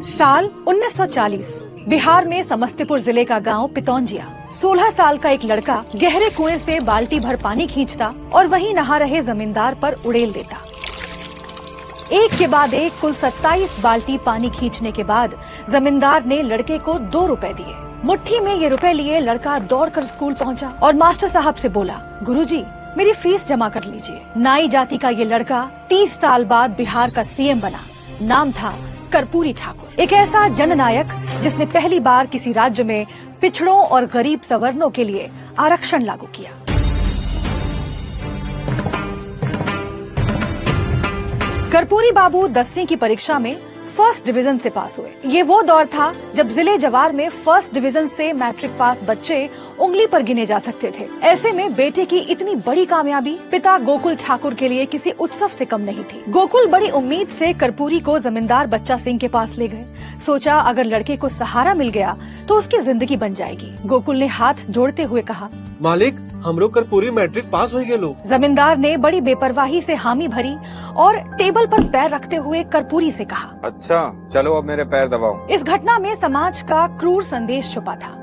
साल 1940 बिहार में समस्तीपुर जिले का गांव पितौंजिया। 16 साल का एक लड़का गहरे कुएं से बाल्टी भर पानी खींचता और वहीं नहा रहे जमींदार पर उड़ेल देता। एक के बाद एक कुल 27 बाल्टी पानी खींचने के बाद जमींदार ने लड़के को 2 रुपए दिए। मुट्ठी में ये रुपए लिए लड़का दौड़कर स्कूल पहुंचा और मास्टर साहब से बोला, गुरुजी मेरी फीस जमा कर लीजिए। नाई जाति का ये लड़का 30 साल बाद बिहार का सीएम बना। नाम था कर्पूरी ठाकुर, एक ऐसा जननायक जिसने पहली बार किसी राज्य में पिछड़ों और गरीब सवर्णों के लिए आरक्षण लागू किया। कर्पूरी बाबू 10वीं की परीक्षा में फर्स्ट डिवीजन से पास हुए। ये वो दौर था जब जिले जवार में फर्स्ट डिवीजन से मैट्रिक पास बच्चे उंगली पर गिने जा सकते थे। ऐसे में बेटे की इतनी बड़ी कामयाबी पिता गोकुल ठाकुर के लिए किसी उत्सव से कम नहीं थी। गोकुल बड़ी उम्मीद से कर्पूरी को जमींदार बच्चा सिंह के पास ले गए। सोचा अगर लड़के को सहारा मिल गया तो उसकी जिंदगी बन जाएगी। गोकुल ने हाथ जोड़ते हुए कहा, मालिक हमरो कर्पूरी मैट्रिक पास हो गेलो। जमींदार ने बड़ी बेपरवाही से हामी भरी और टेबल पर पैर रखते हुए कर्पूरी से कहा, अच्छा चलो अब मेरे पैर दबाओ। इस घटना में समाज का क्रूर संदेश छुपा था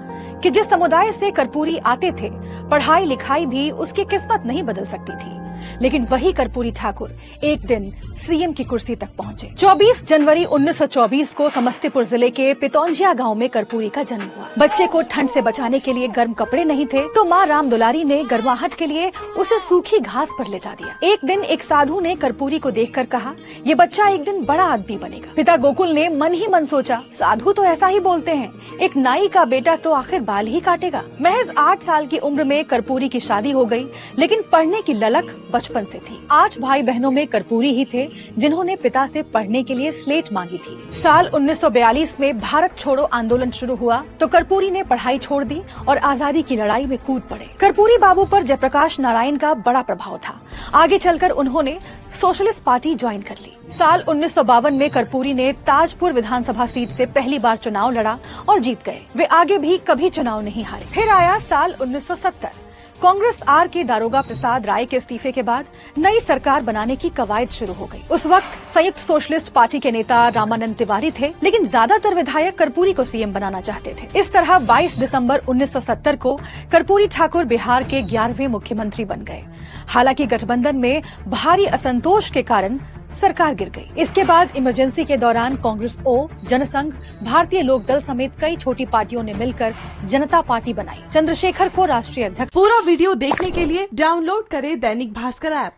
कि जिस समुदाय से कर्पूरी आते थे, पढ़ाई लिखाई भी उसकी किस्मत नहीं बदल सकती थी। लेकिन वही कर्पूरी ठाकुर एक दिन सीएम की कुर्सी तक पहुंचे। 24 जनवरी 1924 को समस्तीपुर जिले के पितौंजिया गांव में कर्पूरी का जन्म हुआ। बच्चे को ठंड से बचाने के लिए गर्म कपड़े नहीं थे तो माँ राम दुलारी ने गर्माहट के लिए उसे सूखी घास पर लेटा दिया। एक दिन एक साधु ने कर्पूरी को देखकर कहा, ये बच्चा एक दिन बड़ा आदमी बनेगा। पिता गोकुल ने मन ही मन सोचा, साधु तो ऐसा ही बोलते हैं, एक नाई का बेटा तो आखिर बाल ही काटेगा। महज 8 साल की उम्र में कर्पूरी की शादी हो गई, लेकिन पढ़ने की ललक बचपन से थी। 8 भाई बहनों में कर्पूरी ही थे जिन्होंने पिता से पढ़ने के लिए स्लेट मांगी थी। साल 1942 में भारत छोड़ो आंदोलन शुरू हुआ तो कर्पूरी ने पढ़ाई छोड़ दी और आजादी की लड़ाई में कूद पड़े। कर्पूरी बाबू पर जयप्रकाश नारायण का बड़ा प्रभाव था। आगे चलकर उन्होंने सोशलिस्ट पार्टी ज्वाइन कर ली। साल 1952 में कर्पूरी ने ताजपुर विधानसभा सीट से पहली बार चुनाव लड़ा और जीत गए। वे आगे भी कभी चुनाव नहीं हारे। फिर आया साल 1970। कांग्रेस आर के दारोगा प्रसाद राय के इस्तीफे के बाद नई सरकार बनाने की कवायद शुरू हो गई। उस वक्त संयुक्त सोशलिस्ट पार्टी के नेता रामानंद तिवारी थे, लेकिन ज्यादातर विधायक कर्पूरी को सीएम बनाना चाहते थे। इस तरह 22 दिसंबर 1970 को कर्पूरी ठाकुर बिहार के 11वें मुख्यमंत्री बन गए। हालांकि गठबंधन में भारी असंतोष के कारण सरकार गिर गई। इसके बाद इमरजेंसी के दौरान कांग्रेस ओ, जनसंघ, भारतीय लोक दल समेत कई छोटी पार्टियों ने मिलकर जनता पार्टी बनाई। चंद्रशेखर को राष्ट्रीय अध्यक्ष। पूरा वीडियो देखने के लिए डाउनलोड करें दैनिक भास्कर ऐप।